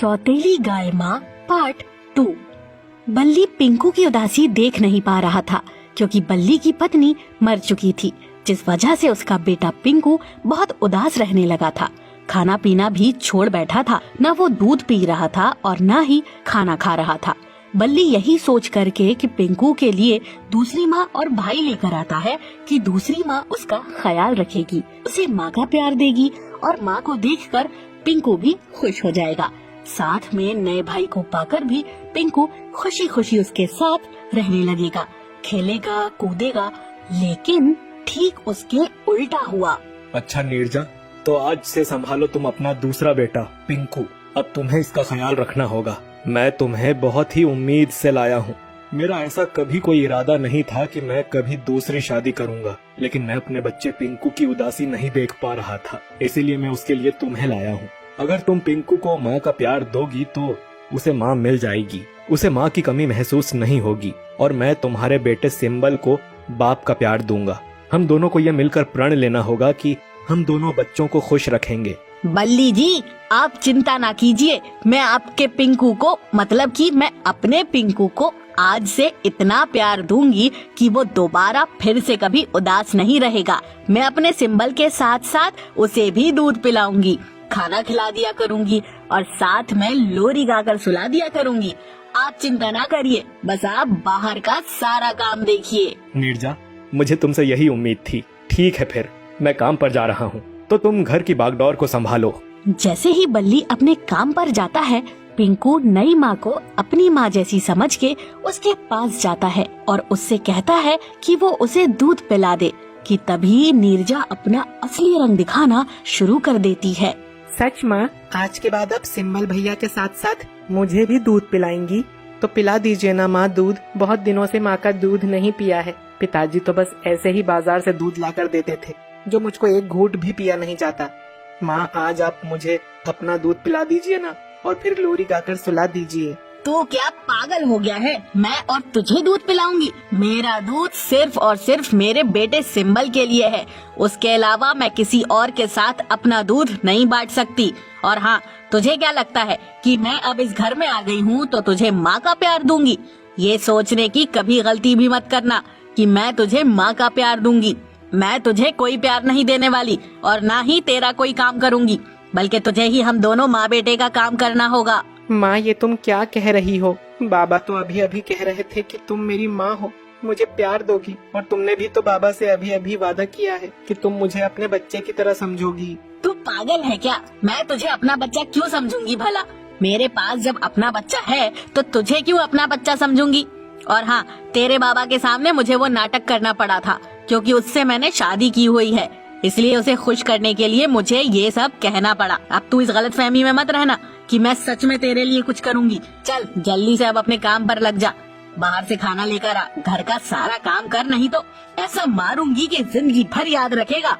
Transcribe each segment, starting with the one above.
सौतेली गाय माँ पार्ट 2। बल्ली पिंकू की उदासी देख नहीं पा रहा था क्योंकि बल्ली की पत्नी मर चुकी थी, जिस वजह से उसका बेटा पिंकू बहुत उदास रहने लगा था। खाना पीना भी छोड़ बैठा था, न वो दूध पी रहा था और न ही खाना खा रहा था। बल्ली यही सोच करके कि पिंकू के लिए दूसरी माँ और भाई लेकर आता है कि दूसरी माँ उसका ख्याल रखेगी, उसे माँ का प्यार देगी और माँ को देखकर पिंकू भी खुश हो जाएगा। साथ में नए भाई को पाकर भी पिंकू खुशी खुशी उसके साथ रहने लगेगा, खेलेगा कूदेगा। लेकिन ठीक उसके उल्टा हुआ। अच्छा नीरजा, तो आज से संभालो तुम अपना दूसरा बेटा पिंकू। अब तुम्हें इसका ख्याल रखना होगा। मैं तुम्हें बहुत ही उम्मीद से लाया हूँ। मेरा ऐसा कभी कोई इरादा नहीं था कि मैं कभी दूसरी शादी करूंगा, लेकिन मैं अपने बच्चे पिंकू की उदासी नहीं देख पा रहा था, इसीलिए मैं उसके लिए तुम्हें लाया हूँ। अगर तुम पिंकू को माँ का प्यार दोगी तो उसे माँ मिल जाएगी, उसे माँ की कमी महसूस नहीं होगी और मैं तुम्हारे बेटे सिंबल को बाप का प्यार दूंगा। हम दोनों को यह मिलकर प्रण लेना होगा कि हम दोनों बच्चों को खुश रखेंगे। बल्ली जी, आप चिंता ना कीजिए, मैं आपके पिंकू को मतलब कि मैं अपने पिंकू को आज से इतना प्यार दूंगी कि वो दोबारा फिर से कभी उदास नहीं रहेगा। मैं अपने सिंबल के साथ साथ उसे भी दूध पिलाऊंगी, खाना खिला दिया करूंगी और साथ में लोरी गाकर सुला दिया करूंगी। आप चिंता ना करिए, बस आप बाहर का सारा काम देखिए। नीरजा, मुझे तुमसे यही उम्मीद थी। ठीक है, फिर मैं काम पर जा रहा हूँ, तो तुम घर की बागडोर को संभालो। जैसे ही बल्ली अपने काम पर जाता है, पिंकू नई माँ को अपनी माँ जैसी समझ के उसके पास जाता है और उससे कहता है कि वो उसे दूध पिला दे। कि तभी नीरजा अपना असली रंग दिखाना शुरू कर देती है। सच माँ, आज के बाद अब सिंबल भैया के साथ साथ मुझे भी दूध पिलाएंगी? तो पिला दीजिए ना माँ दूध। बहुत दिनों से माँ का दूध नहीं पिया है। पिताजी तो बस ऐसे ही बाजार से दूध लाकर देते थे, जो मुझको एक घूंट भी पिया नहीं जाता। माँ, आज आप मुझे अपना दूध पिला दीजिए ना और फिर लोरी गाकर सुला दीजिए। तो क्या पागल हो गया है? मैं और तुझे दूध पिलाऊंगी? मेरा दूध सिर्फ और सिर्फ मेरे बेटे सिंबल के लिए है। उसके अलावा मैं किसी और के साथ अपना दूध नहीं बांट सकती। और हाँ, तुझे क्या लगता है कि मैं अब इस घर में आ गई हूँ तो तुझे माँ का प्यार दूंगी? ये सोचने की कभी गलती भी मत करना कि मैं तुझे माँ का प्यार दूंगी। मैं तुझे कोई प्यार नहीं देने वाली और ना ही तेरा कोई काम करूंगी, बल्कि तुझे ही हम दोनों माँ बेटे का काम करना होगा। माँ, ये तुम क्या कह रही हो? बाबा तो अभी अभी कह रहे थे कि तुम मेरी माँ हो, मुझे प्यार दोगी, और तुमने भी तो बाबा से अभी अभी वादा किया है कि तुम मुझे अपने बच्चे की तरह समझोगी। तू पागल है क्या? मैं तुझे अपना बच्चा क्यों समझूंगी भला? मेरे पास जब अपना बच्चा है तो तुझे क्यों अपना बच्चा समझूंगी? और हाँ, तेरे बाबा के सामने मुझे वो नाटक करना पड़ा था क्योंकि उससे मैंने शादी की हुई है, इसलिए उसे खुश करने के लिए मुझे ये सब कहना पड़ा। अब तू इस गलतफहमी में मत रहना कि मैं सच में तेरे लिए कुछ करूंगी। चल जल्दी से अब अपने काम पर लग जा, बाहर से खाना लेकर आ, घर का सारा काम कर, नहीं तो ऐसा मारूंगी कि जिंदगी भर याद रखेगा।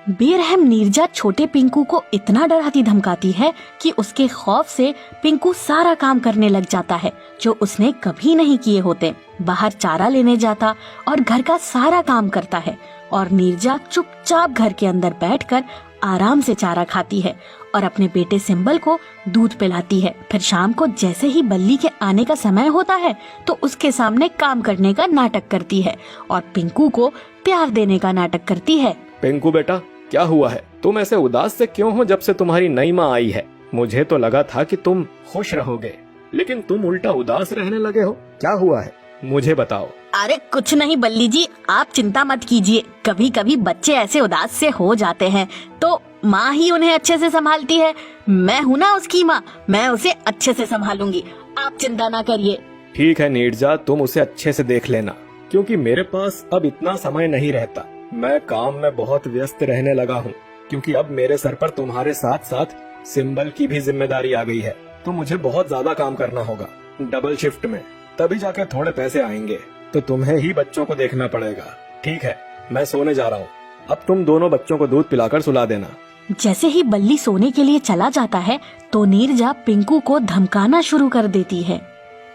बेरहम नीरजा छोटे पिंकू को इतना डराती धमकाती है कि उसके खौफ से पिंकू सारा काम करने लग जाता है जो उसने कभी नहीं किए होते। बाहर चारा लेने जाता और घर का सारा काम करता है और नीरजा चुपचाप घर के अंदर बैठकर आराम से चारा खाती है और अपने बेटे सिंबल को दूध पिलाती है। फिर शाम को जैसे ही बल्ली के आने का समय होता है तो उसके सामने काम करने का नाटक करती है और पिंकू को प्यार देने का नाटक करती है। पिंकू बेटा, क्या हुआ है? तुम ऐसे उदास से क्यों हो जब से तुम्हारी नई माँ आई है? मुझे तो लगा था कि तुम खुश रहोगे, लेकिन तुम उल्टा उदास रहने लगे हो। क्या हुआ है, मुझे बताओ। अरे कुछ नहीं बल्ली जी, आप चिंता मत कीजिए। कभी कभी बच्चे ऐसे उदास से हो जाते हैं तो माँ ही उन्हें अच्छे से संभालती है। मैं हूँ ना उसकी माँ, मैं उसे अच्छे से संभालूंगी, आप चिंता ना करिए। ठीक है नीरजा, तुम उसे अच्छे से देख लेना, क्योंकि मेरे पास अब इतना समय नहीं रहता। मैं काम में बहुत व्यस्त रहने लगा हूँ, क्योंकि अब मेरे सर पर तुम्हारे साथ साथ सिंबल की भी जिम्मेदारी आ गई है, तो मुझे बहुत ज्यादा काम करना होगा डबल शिफ्ट में, तभी जाके थोड़े पैसे आएंगे। तो तुम्हें ही बच्चों को देखना पड़ेगा। ठीक है, मैं सोने जा रहा हूँ, अब तुम दोनों बच्चों को दूध पिलाकर सुला देना। जैसे ही बल्ली सोने के लिए चला जाता है तो नीरजा पिंकू को धमकाना शुरू कर देती है।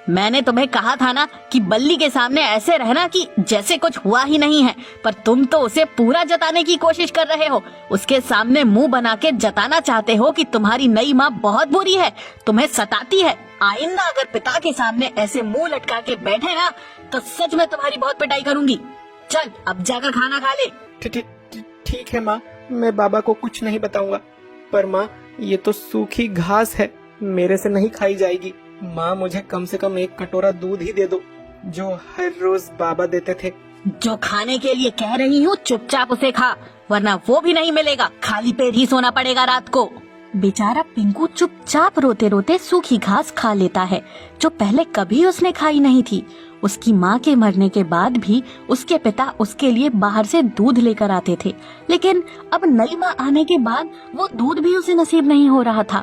मैंने तुम्हें कहा था ना कि बल्ली के सामने ऐसे रहना कि जैसे कुछ हुआ ही नहीं है, पर तुम तो उसे पूरा जताने की कोशिश कर रहे हो। उसके सामने मुंह बना के जताना चाहते हो कि तुम्हारी नई माँ बहुत बुरी है, तुम्हें सताती है। आइंदा अगर पिता के सामने ऐसे मुंह लटका के बैठे ना तो सच में तुम्हारी बहुत पिटाई करूंगी। चल अब जाकर खाना खा ले। ठीक है माँ, मैं बाबा को कुछ नहीं बताऊंगा। पर माँ, ये तो सूखी घास है, मेरे से नहीं खाई जाएगी। माँ, मुझे कम से कम 1 कटोरा दूध ही दे दो, जो हर रोज बाबा देते थे। जो खाने के लिए कह रही हूँ चुपचाप उसे खा, वरना वो भी नहीं मिलेगा। खाली पेट ही सोना पड़ेगा रात को। बेचारा पिंकू चुपचाप रोते रोते सूखी घास खा लेता है, जो पहले कभी उसने खाई नहीं थी। उसकी माँ के मरने के बाद भी उसके पिता उसके लिए बाहर से दूध लेकर आते थे, लेकिन अब नई माँ आने के बाद वो दूध भी उसे नसीब नहीं हो रहा था।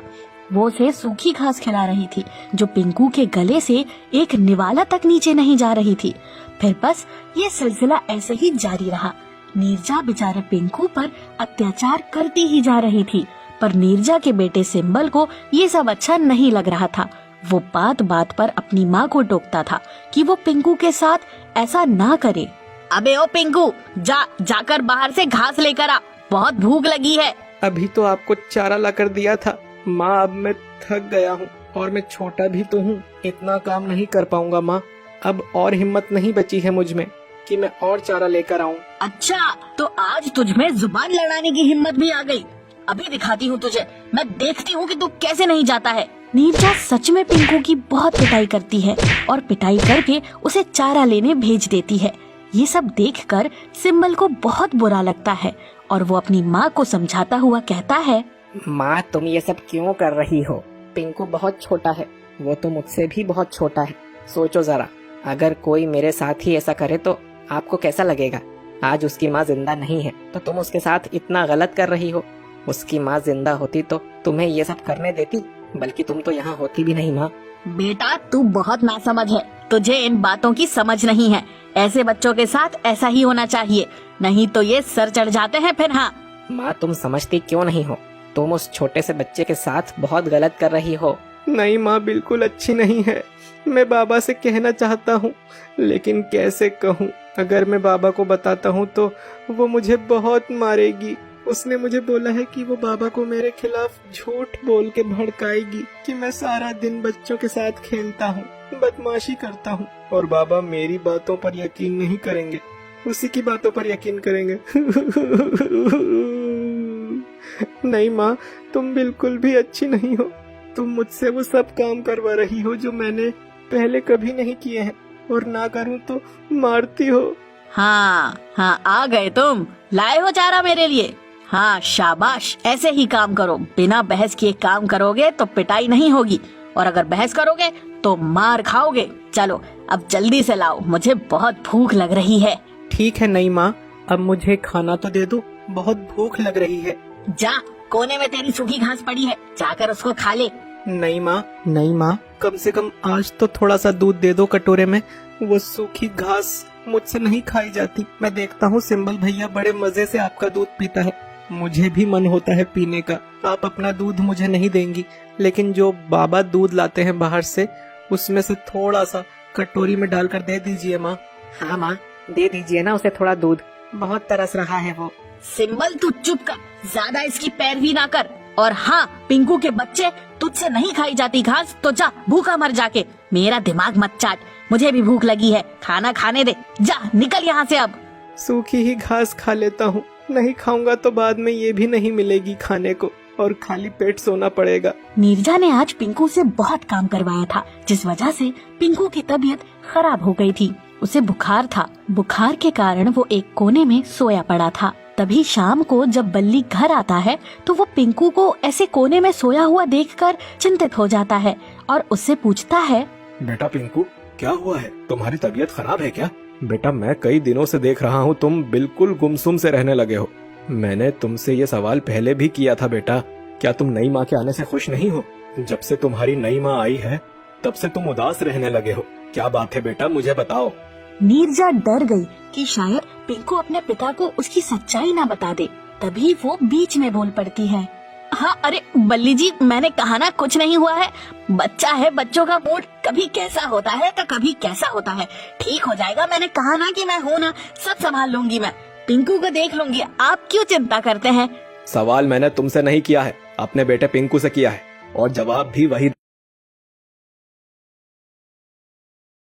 वो उसे सूखी घास खिला रही थी, जो पिंकू के गले से एक निवाला तक नीचे नहीं जा रही थी। फिर बस ये सिलसिला ऐसे ही जारी रहा। नीरजा बेचारे पिंकू पर अत्याचार करती ही जा रही थी, पर नीरजा के बेटे सिंबल को ये सब अच्छा नहीं लग रहा था। वो बात बात पर अपनी माँ को टोकता था कि वो पिंकू के साथ ऐसा ना करे। अबे ओ पिंकू, जाकर बाहर से घास लेकर आ, बहुत भूख लगी है। अभी तो आपको चारा लाकर दिया था माँ, अब मैं थक गया हूँ और मैं छोटा भी तो हूँ, इतना काम नहीं कर पाऊंगा माँ। अब और हिम्मत नहीं बची है मुझ में कि मैं और चारा लेकर आऊँ। अच्छा, तो आज तुझमें जुबान लड़ाने की हिम्मत भी आ गई। अभी दिखाती हूँ तुझे, मैं देखती हूँ कि तू कैसे नहीं जाता है। नीरजा सच में पिंकू की बहुत पिटाई करती है और पिटाई करके उसे चारा लेने भेज देती है। ये सब देखकर सिंबल को बहुत बुरा लगता है और वो अपनी माँ को समझाता हुआ कहता है, माँ, तुम ये सब क्यों कर रही हो? पिंकू बहुत छोटा है, वो तो मुझसे भी बहुत छोटा है। सोचो जरा, अगर कोई मेरे साथ ही ऐसा करे तो आपको कैसा लगेगा? आज उसकी माँ जिंदा नहीं है तो तुम उसके साथ इतना गलत कर रही हो। उसकी माँ जिंदा होती तो तुम्हें ये सब करने देती, बल्कि तुम तो यहाँ होती भी नहीं। माँ बेटा, तू बहुत नासमझ है, तुझे इन बातों की समझ नहीं है। ऐसे बच्चों के साथ ऐसा ही होना चाहिए, नहीं तो ये सर चढ़ जाते हैं फिर। हाँ माँ, तुम समझती क्यों नहीं हो? तुम उस छोटे से बच्चे के साथ बहुत गलत कर रही हो। नहीं माँ, बिल्कुल अच्छी नहीं है। मैं बाबा से कहना चाहता हूँ, लेकिन कैसे कहूँ? अगर मैं बाबा को बताता हूँ तो वो मुझे बहुत मारेगी। उसने मुझे बोला है कि वो बाबा को मेरे खिलाफ झूठ बोल के भड़काएगी कि मैं सारा दिन बच्चों के साथ खेलता हूँ, बदमाशी करता हूँ, और बाबा मेरी बातों पर यकीन नहीं करेंगे, उसी की बातों पर यकीन करेंगे। नहीं माँ, तुम बिल्कुल भी अच्छी नहीं हो। तुम मुझसे वो सब काम करवा रही हो जो मैंने पहले कभी नहीं किए हैं, और ना करूँ तो मारती हो। हाँ, आ गए तुम, लाए हो चारा मेरे लिए। हाँ शाबाश, ऐसे ही काम करो। बिना बहस किए काम करोगे तो पिटाई नहीं होगी, और अगर बहस करोगे तो मार खाओगे। चलो अब जल्दी से लाओ, मुझे बहुत भूख लग रही है। ठीक है नई माँ, अब मुझे खाना तो दे दो, बहुत भूख लग रही है। जा, कोने में तेरी सूखी घास पड़ी है, जाकर उसको खा ले। नहीं माँ, कम से कम आज तो थोड़ा सा दूध दे दो कटोरे में। वो सूखी घास मुझसे नहीं खाई जाती। मैं देखता हूँ सिंबल भैया बड़े मजे से आपका दूध पीता है, मुझे भी मन होता है पीने का। आप अपना दूध मुझे नहीं देंगी, लेकिन जो बाबा दूध लाते हैं बाहर से, उसमें से थोड़ा सा कटोरी में डालकर दे दीजिए माँ। हाँ माँ, दे दीजिए ना उसे थोड़ा दूध, बहुत तरस रहा है वो। सिंबल तू चुप कर, ज्यादा इसकी पैरवी ना कर। और हाँ पिंकू के बच्चे, तुझसे नहीं खाई जाती घास तो जा भूखा मर जाके। मेरा दिमाग मत चाट, मुझे भी भूख लगी है, खाना खाने दे। जा निकल यहाँ से अब। सूखी ही घास खा लेता हूँ, नहीं खाऊंगा तो बाद में ये भी नहीं मिलेगी खाने को, और खाली पेट सोना पड़ेगा। नीरजा ने आज पिंकू से बहुत काम करवाया था, जिस वजह से पिंकू की तबीयत खराब हो गई थी। उसे बुखार था, बुखार के कारण वो एक कोने में सोया पड़ा था। तभी शाम को जब बल्ली घर आता है तो वो पिंकू को ऐसे कोने में सोया हुआ देखकर चिंतित हो जाता है और उससे पूछता है, बेटा पिंकू, क्या हुआ है? तुम्हारी तबीयत खराब है क्या? बेटा, मैं कई दिनों से देख रहा हूँ तुम बिल्कुल गुमसुम से रहने लगे हो। मैंने तुमसे ये सवाल पहले भी किया था बेटा, क्या तुम नई माँ के आने से खुश नहीं हो? जब से तुम्हारी नई माँ आई है तब से तुम उदास रहने लगे हो। क्या बात है बेटा, मुझे बताओ। नीरजा डर गई कि शायद पिंकू अपने पिता को उसकी सच्चाई ना बता दे। तभी वो बीच में बोल पड़ती है, हाँ अरे बल्ली जी, मैंने कहा ना कुछ नहीं हुआ है। बच्चा है, बच्चों का मूड कभी कैसा होता है तो कभी कैसा होता है। ठीक हो जाएगा, मैंने कहा ना कि मैं हूँ ना, सब संभाल लूंगी मैं। पिंकू को देख लूंगी, आप क्यों चिंता करते हैं। सवाल मैंने तुमसे नहीं किया है, अपने बेटे पिंकू से किया है, और जवाब भी वही